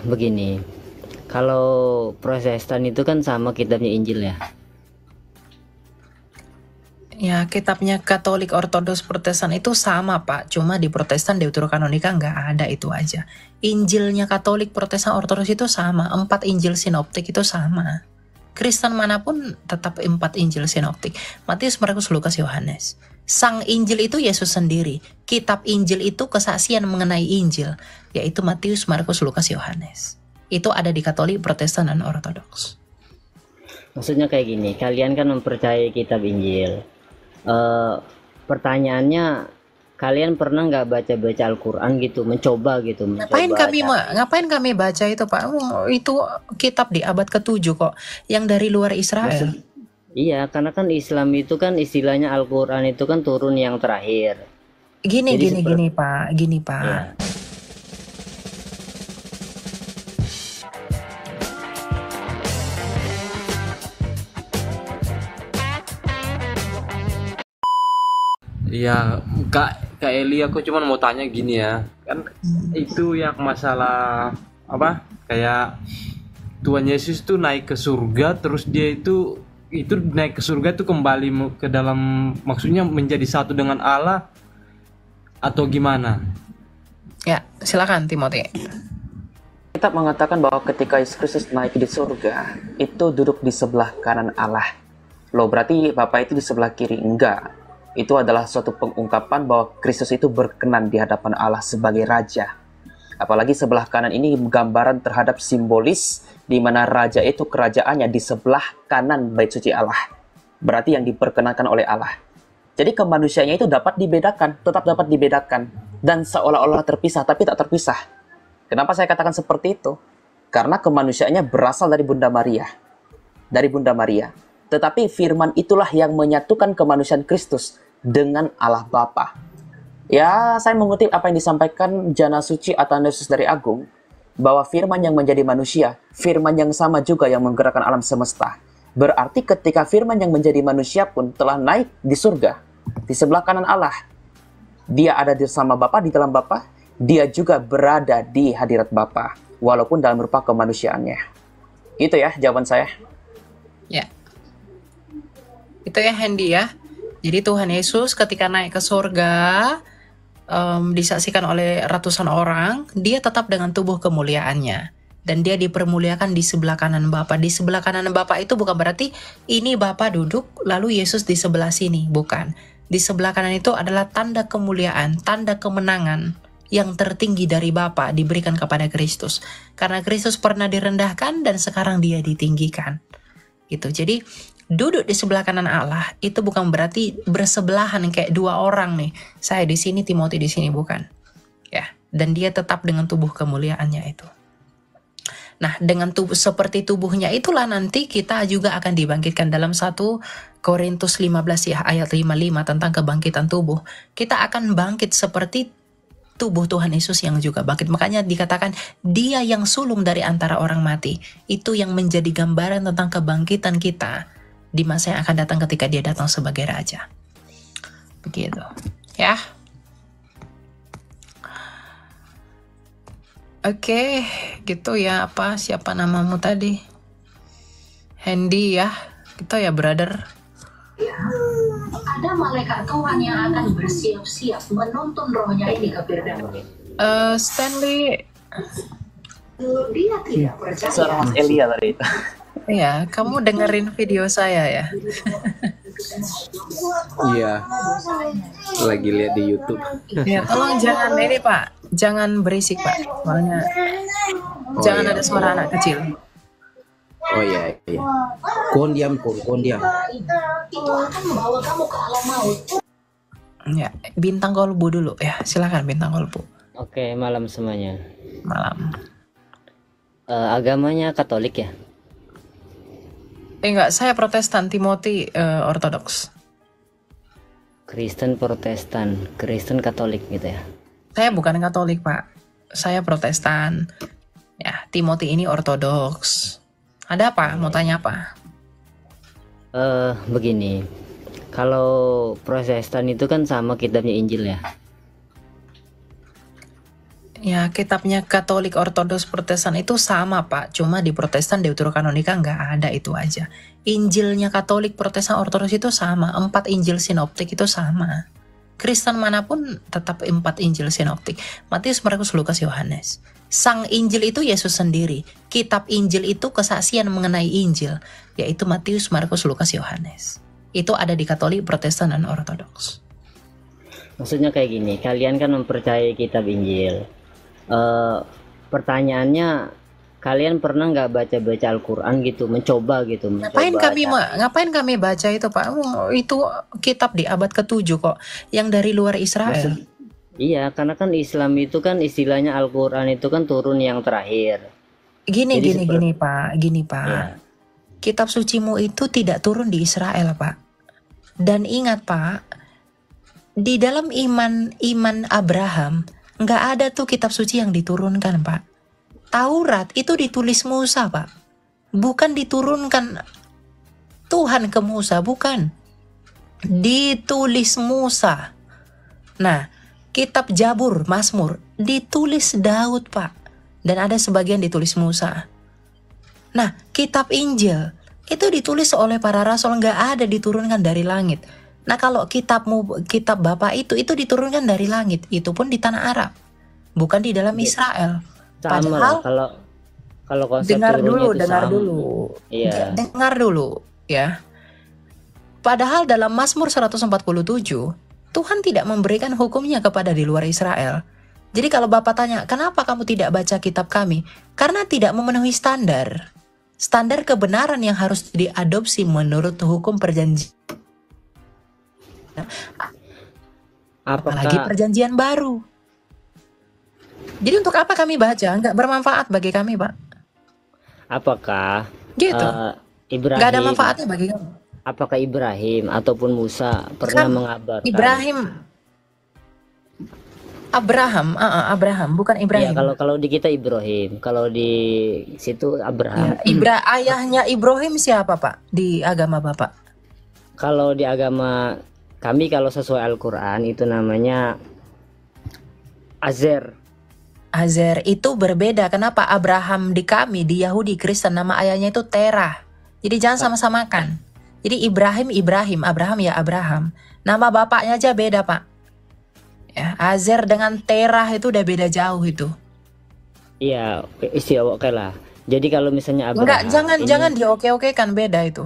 Begini, kalau Protestan itu kan sama kitabnya Injil ya. Ya, kitabnya Katolik, Ortodoks, Protestan itu sama, Pak. Cuma di Protestan Deuterokanonika nggak ada, itu aja. Injilnya Katolik, Protestan, Ortodoks itu sama. 4 Injil sinoptik itu sama. Kristen manapun tetap 4 Injil sinoptik. Matius, Markus, Lukas, Yohanes. Sang Injil itu Yesus sendiri. Kitab Injil itu kesaksian mengenai Injil, yaitu Matius, Markus, Lukas, Yohanes. Itu ada di Katolik, Protestan, dan Ortodoks. Maksudnya kayak gini, kalian kan mempercayai kitab Injil. Pertanyaannya, kalian pernah nggak baca-baca Al-Quran gitu, mencoba Ngapain kami baca itu, Pak? Itu kitab di abad ke-7 kok, yang dari luar Israel. Iya, karena kan Islam itu kan istilahnya Al-Quran itu kan turun yang terakhir. Gini Pak. Ya. Iya, Kak Eli, aku cuma mau tanya gini ya. Kan itu yang masalah apa? Kayak Tuhan Yesus tuh naik ke surga, terus dia itu naik ke surga tuh kembali ke dalam, maksudnya menjadi satu dengan Allah atau gimana? Ya, silakan Timothy. Kitab mengatakan bahwa ketika Yesus Kristus naik di surga, itu duduk di sebelah kanan Allah. Loh, berarti Bapa itu di sebelah kiri? Enggak. Itu adalah suatu pengungkapan bahwa Kristus itu berkenan di hadapan Allah sebagai Raja. Apalagi sebelah kanan ini gambaran terhadap simbolis di mana Raja itu kerajaannya di sebelah kanan bait suci Allah. Berarti yang diperkenankan oleh Allah. Jadi kemanusiaannya itu dapat dibedakan, tetap dapat dibedakan. Dan seolah-olah terpisah, tapi tak terpisah. Kenapa saya katakan seperti itu? Karena kemanusiaannya berasal dari Bunda Maria. Dari Bunda Maria. Tetapi firman itulah yang menyatukan kemanusiaan Kristus dengan Allah Bapa. Ya, saya mengutip apa yang disampaikan Jana Suci Athanasius dari Agung, bahwa firman yang menjadi manusia, firman yang sama juga yang menggerakkan alam semesta. Berarti ketika firman yang menjadi manusia pun telah naik di surga, di sebelah kanan Allah, dia ada bersama Bapa, di dalam Bapa, dia juga berada di hadirat Bapa, walaupun dalam rupa kemanusiaannya. Itu ya jawaban saya. Ya. Itu ya Hendy ya. Jadi Tuhan Yesus ketika naik ke surga, disaksikan oleh ratusan orang, dia tetap dengan tubuh kemuliaannya. Dan dia dipermuliakan di sebelah kanan Bapa. Di sebelah kanan Bapa itu bukan berarti ini Bapa duduk, lalu Yesus di sebelah sini. Bukan. Di sebelah kanan itu adalah tanda kemuliaan, tanda kemenangan yang tertinggi dari Bapa diberikan kepada Kristus. Karena Kristus pernah direndahkan dan sekarang dia ditinggikan. Gitu. Jadi duduk di sebelah kanan Allah itu bukan berarti bersebelahan kayak dua orang nih. Saya di sini, Timothy di sini, bukan. Ya, dan dia tetap dengan tubuh kemuliaannya itu. Nah, dengan tubuh seperti tubuhnya itulah nanti kita juga akan dibangkitkan dalam 1 Korintus 15 ya, ayat 55 tentang kebangkitan tubuh. Kita akan bangkit seperti tubuh Tuhan Yesus yang juga bangkit. Makanya dikatakan dia yang sulung dari antara orang mati. Itu yang menjadi gambaran tentang kebangkitan kita di masa yang akan datang ketika dia datang sebagai Raja. Begitu. Ya. Oke, gitu ya. Siapa namamu tadi? Hendy ya. Gitu ya, brother. Ada malaikat Tuhan yang akan bersiap-siap menuntun rohnya ini ke Firdaus. Stanley. Dia tidak percaya. Seorang Mas Elia tadi itu. Ya, kamu dengerin video saya ya? Iya, lagi lihat di YouTube. Ya, tolong jangan ini Pak, jangan berisik Pak, soalnya jangan ada suara anak kecil. Oh iya. Kon diam. Itu akan membawa kamu ke alam maut. Ya, bintang kolbu dulu ya, silakan bintang kolbu. Oke, malam semuanya. Malam. Agamanya Katolik ya? Enggak, saya Protestan, Timothy Ortodoks. Kristen Protestan, Kristen Katolik gitu ya? Saya bukan Katolik Pak, saya Protestan. Ya, Timothy ini Ortodoks. Ada apa? Mau tanya apa? Begini, kalau Protestan itu kan sama kitabnya Injil ya? Ya, kitabnya Katolik, Ortodoks, Protestan itu sama, Pak. Cuma di Protestan Deuterokanonika nggak ada, itu aja. Injilnya Katolik, Protestan, Ortodoks itu sama. 4 Injil sinoptik itu sama. Kristen manapun tetap 4 Injil sinoptik. Matius, Markus, Lukas, Yohanes. Sang Injil itu Yesus sendiri. Kitab Injil itu kesaksian mengenai Injil, yaitu Matius, Markus, Lukas, Yohanes. Itu ada di Katolik, Protestan, dan Ortodoks. Maksudnya kayak gini, kalian kan mempercayai kitab Injil. Pertanyaannya, kalian pernah nggak baca-baca Al-Quran gitu, mencoba gitu, Ngapain kami baca itu, Pak? Itu kitab di abad ke-7 kok, yang dari luar Israel. Iya, karena kan Islam itu kan istilahnya Al-Quran itu kan turun yang terakhir. Gini Pak. Iya. Kitab sucimu itu tidak turun di Israel, Pak. Dan ingat, Pak, di dalam iman Abraham nggak ada tuh kitab suci yang diturunkan, Pak. Taurat itu ditulis Musa, Pak. Bukan diturunkan Tuhan ke Musa, bukan. Ditulis Musa. Nah, kitab Jabur, Mazmur ditulis Daud, Pak. Dan ada sebagian ditulis Musa. Nah, kitab Injil itu ditulis oleh para rasul, nggak ada diturunkan dari langit. Nah, kalau kitab Bapak itu diturunkan dari langit, itu pun di tanah Arab, bukan di dalam Israel. Padahal kalau konsep dengar dulu. Iya. Dengar dulu ya. Padahal dalam Mazmur 147, Tuhan tidak memberikan hukumnya kepada di luar Israel. Jadi kalau Bapak tanya, kenapa kamu tidak baca kitab kami? Karena tidak memenuhi standar kebenaran yang harus diadopsi menurut hukum perjanjian. Apalagi perjanjian baru. Jadi untuk apa kami baca? Nggak bermanfaat bagi kami, Pak. Apakah gitu? Ibrahim? Nggak ada manfaatnya bagi kami. Apakah Ibrahim ataupun Musa pernah mengabarkan? Abraham, bukan Ibrahim. Ya, kalau di kita Ibrahim, kalau di situ Abraham. Ya, ayahnya Ibrahim siapa, Pak? Di agama Bapak? Kalau di agama kami, kalau sesuai Al-Quran itu namanya Azer. Azer itu berbeda. Kenapa? Abraham di kami, di Yahudi, Kristen, nama ayahnya itu Terah. Jadi jangan sama-samakan. Jadi Ibrahim, Abraham ya Abraham. Nama bapaknya aja beda, Pak. Ya, Azer dengan Terah itu udah beda jauh itu. Iya, oke lah. Jadi kalau misalnya Abraham, jangan dioke-okekan, beda itu.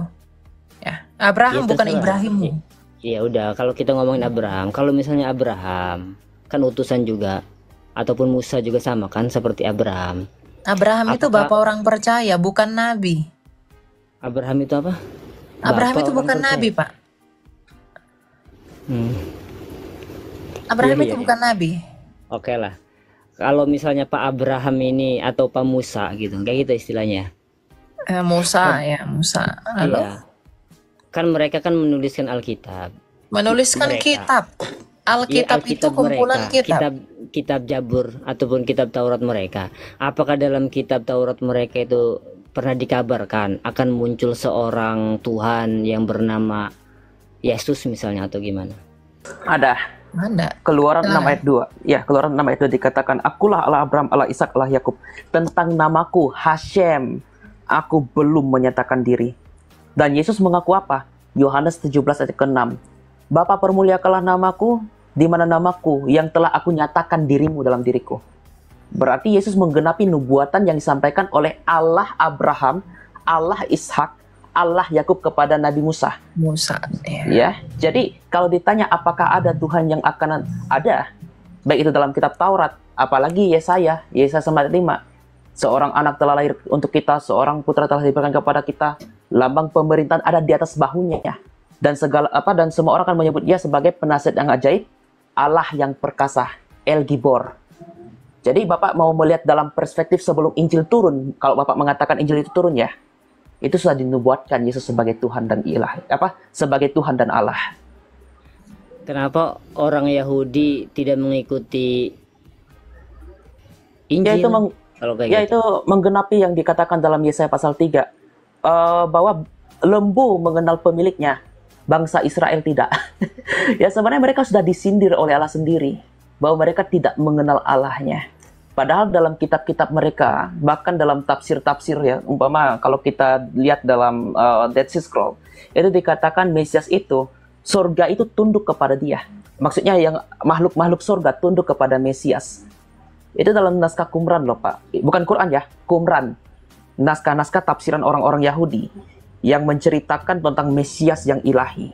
Ya, Abraham ya, bukan Ibrahimmu. Iya udah, kalau kita ngomongin Abraham, kalau misalnya Abraham kan utusan juga, ataupun Musa juga sama kan seperti Abraham. Abraham itu bapak orang percaya, bukan nabi. Abraham itu apa? Abraham itu bukan nabi, Pak. Abraham itu bukan nabi. Oke lah. Kalau misalnya Pak Abraham ini atau Pak Musa gitu, kayak gitu istilahnya. Musa. Halo? Iya. Kan mereka kan menuliskan Alkitab. Kitab. Alkitab itu kumpulan mereka. Kitab Jabur ataupun kitab Taurat mereka. Apakah dalam kitab Taurat mereka itu pernah dikabarkan akan muncul seorang Tuhan yang bernama Yesus misalnya atau gimana? Ada. Keluaran 6 ayat 2. Ya, Keluaran 6 ayat 2 dikatakan, "Akulah Allah Abraham, Allah Ishak, Allah Yakub. Tentang namaku Hashem, aku belum menyatakan diri." Dan Yesus mengaku apa? Yohanes 17 ayat ke-6. "Bapa, permuliakanlah namaku, di mana namaku yang telah aku nyatakan dirimu dalam diriku." Berarti Yesus menggenapi nubuatan yang disampaikan oleh Allah Abraham, Allah Ishak, Allah Yakub kepada Nabi Musa. Ya, jadi kalau ditanya apakah ada Tuhan yang akan ada, baik itu dalam kitab Taurat, apalagi Yesaya 9:5. Seorang anak telah lahir untuk kita, seorang putra telah diberikan kepada kita, lambang pemerintahan ada di atas bahunya. Dan semua orang akan menyebut dia sebagai penasihat yang ajaib, Allah yang perkasa, El Gibor. Jadi Bapak mau melihat dalam perspektif sebelum Injil turun, kalau Bapak mengatakan Injil itu turun ya, itu sudah dinubuatkan Yesus sebagai Tuhan dan sebagai Tuhan dan Allah. Kenapa orang Yahudi tidak mengikuti Injil? Itu menggenapi yang dikatakan dalam Yesaya pasal 3, bahwa lembu mengenal pemiliknya, bangsa Israel tidak. Ya, sebenarnya mereka sudah disindir oleh Allah sendiri bahwa mereka tidak mengenal Allahnya. Padahal dalam kitab-kitab mereka, bahkan dalam tafsir-tafsir ya, umpama kalau kita lihat dalam Dead Sea Scroll, itu dikatakan Mesias itu, surga itu tunduk kepada dia. Maksudnya yang makhluk-makhluk surga tunduk kepada Mesias. Itu dalam naskah Qumran loh Pak. Bukan Quran ya, Qumran. Naskah-naskah tafsiran orang-orang Yahudi yang menceritakan tentang Mesias yang ilahi.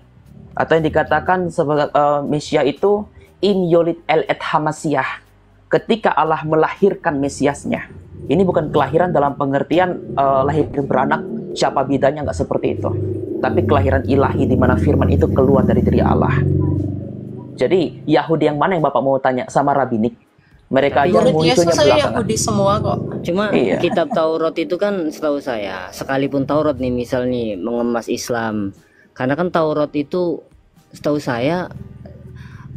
Atau yang dikatakan sebagai Mesias itu in yolid el et hamasiyah. Ketika Allah melahirkan Mesiasnya. Ini bukan kelahiran dalam pengertian lahir beranak, siapa bidanya, nggak seperti itu. Tapi kelahiran ilahi di mana firman itu keluar dari diri Allah. Jadi Yahudi yang mana yang Bapak mau tanya sama Rabinik? Mereka aja Murid munculnya Yesus saya belakangan. Yahudi semua kok. Cuma Iya. kitab Taurat itu kan setahu saya, sekalipun Taurat nih misal nih mengemas Islam, karena kan Taurat itu setahu saya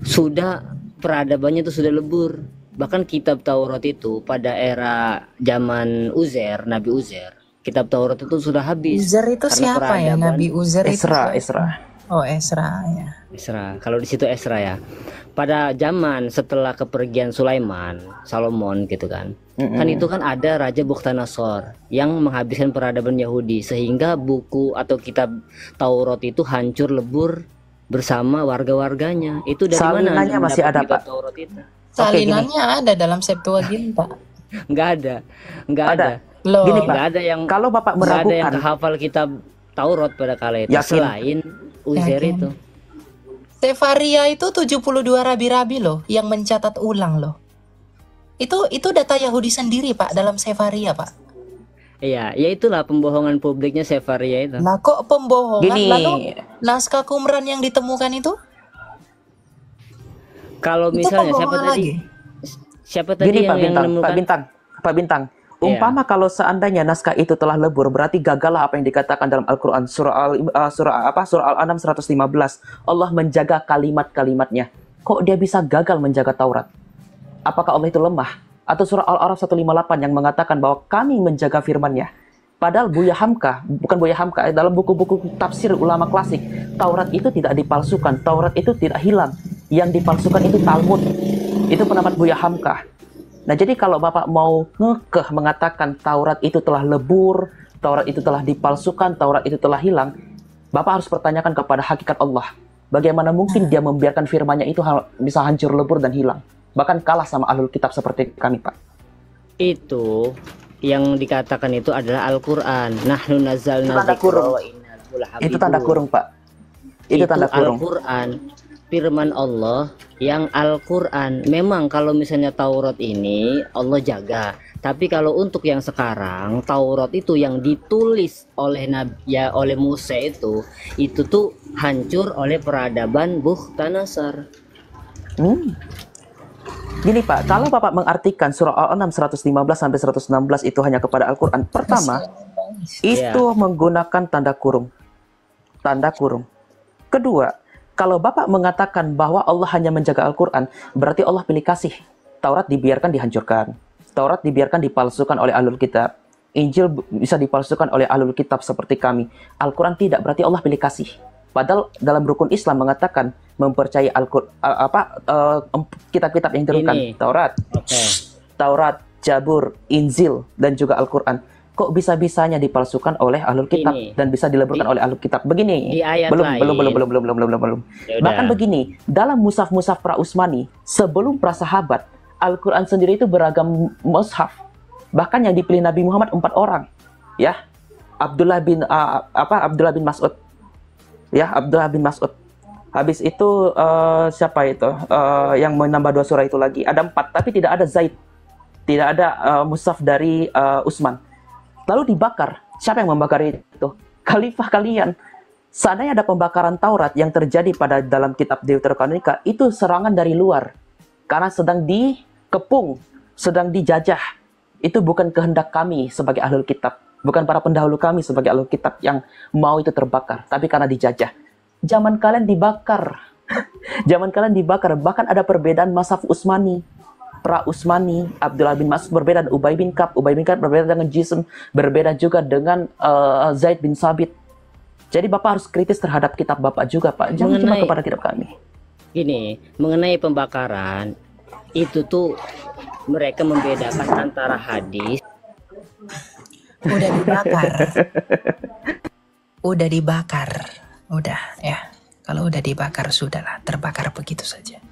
sudah peradabannya itu sudah lebur. Bahkan kitab Taurat itu pada era zaman Uzair, Nabi Uzair, kitab Taurat itu sudah habis. Uzer itu Karena siapa ya? peradaban- Nabi Uzer itu. Esra. Oh, Esra ya. Esra. Kalau di situ Esra ya. Pada zaman setelah kepergian Sulaiman, Salomon gitu kan. Kan itu kan ada Raja Bukhtanasor yang menghabiskan peradaban Yahudi sehingga buku atau kitab Taurat itu hancur lebur bersama warga-warganya. Itu dari mana? Salinannya Anda masih mendapat ada, kitab Pak. Taurat itu? Salinannya ada dalam Septuaginta. Nggak ada. Nggak Ada. ada. Loh, Gini, Pak. Nggak ada yang Kalau Bapak nggak ada yang meragukan, kehafal kitab Taurat pada kala itu Yakin. selain Uzair Yakin. itu. Sefaria itu 72 rabi-rabi loh yang mencatat ulang loh. Itu data Yahudi sendiri Pak dalam Sefaria Pak. Iya, ya itulah pembohongan publiknya Sefaria itu. Lah kok pembohongan? Gini. Lalu naskah Qumran yang ditemukan itu? Kalau Itu misalnya siapa pembohongan tadi? lagi. Siapa tadi gini yang menemukan? Pak Bintang. Iya. Umpama kalau seandainya naskah itu telah lebur, berarti gagallah apa yang dikatakan dalam Al-Quran. Surah Al-An'am 115. Allah menjaga kalimat-kalimatnya. Kok dia bisa gagal menjaga Taurat? Apakah Allah itu lemah? Atau surah Al-Araf 158 yang mengatakan bahwa kami menjaga firman-Nya. Padahal Buya Hamka, bukan Buya Hamka, dalam buku-buku tafsir ulama klasik, Taurat itu tidak dipalsukan, Taurat itu tidak hilang. Yang dipalsukan itu Talmud. Itu pendapat Buya Hamka. Nah, jadi kalau Bapak mau ngekeh mengatakan Taurat itu telah lebur, Taurat itu telah dipalsukan, Taurat itu telah hilang, Bapak harus pertanyakan kepada hakikat Allah. Bagaimana mungkin dia membiarkan firman-Nya itu bisa hancur lebur dan hilang? Bahkan kalah sama ahlul kitab seperti kami, Pak. Itu yang dikatakan itu adalah Al-Qur'an. Nahnu nazzalna Itu tanda dzikra kurung. wa inna lahu lahafidhun. Itu tanda kurung, Pak. Itu tanda kurung. Al-Qur'an, firman Allah yang Al-Qur'an. Memang kalau misalnya Taurat ini Allah jaga. Tapi kalau untuk yang sekarang Taurat itu yang ditulis oleh oleh Musa itu tuh hancur oleh peradaban Bukhtanasar. Gini Pak, kalau Bapak mengartikan surah Al-An'am 115 sampai 116 itu hanya kepada Al-Quran, pertama itu menggunakan tanda kurung. Tanda kurung. Kedua, kalau Bapak mengatakan bahwa Allah hanya menjaga Al-Quran, berarti Allah pilih kasih. Taurat dibiarkan dihancurkan. Taurat dibiarkan dipalsukan oleh ahlul kitab. Injil bisa dipalsukan oleh ahlul kitab seperti kami. Al-Quran tidak, berarti Allah pilih kasih. Padahal dalam rukun Islam mengatakan mempercayai kitab-kitab yang diturunkan, Ini. Taurat, Oke. Taurat, Jabur, Injil, dan juga Al-Quran. Kok bisa-bisanya dipalsukan oleh ahlul kitab Ini. dan bisa dileburkan oleh ahlul kitab? Begini. Di ayat belum, lain. belum. Ya Bahkan udah. begini, dalam mushaf-mushaf pra-Utsmani, sebelum prasahabat, Al-Quran sendiri itu beragam mushaf. Bahkan yang dipilih Nabi Muhammad 4 orang. Ya. Abdullah bin Mas'ud. Ya, Abdullah bin Mas'ud. Habis itu siapa itu? Yang menambah 2 surah itu lagi. Ada 4, tapi tidak ada Zaid. Tidak ada mushaf dari Utsman. Lalu dibakar. Siapa yang membakar itu? Khalifah kalian. Seandainya ada pembakaran Taurat yang terjadi pada dalam kitab Deuterokanonika, itu serangan dari luar. Karena sedang dikepung, sedang dijajah. Itu bukan kehendak kami sebagai ahlul kitab. Bukan para pendahulu kami sebagai ahlul kitab yang mau itu terbakar. Tapi karena dijajah. Zaman kalian dibakar. Zaman kalian dibakar. Bahkan ada perbedaan mazhab Utsmani. Pra-Utsmani, Abdullah bin Mas'ud berbeda dengan Ubay bin Ka'ab. Ubay bin Ka'ab berbeda dengan Jism. Berbeda juga dengan Zaid bin Sabit. Jadi Bapak harus kritis terhadap kitab Bapak juga, Pak. Jangan cuma Mengenai- kepada kitab kami. Gini, mengenai pembakaran, itu tuh mereka membedakan antara hadis. Udah dibakar. Udah dibakar. Udah ya. Kalau udah dibakar sudahlah, terbakar begitu saja.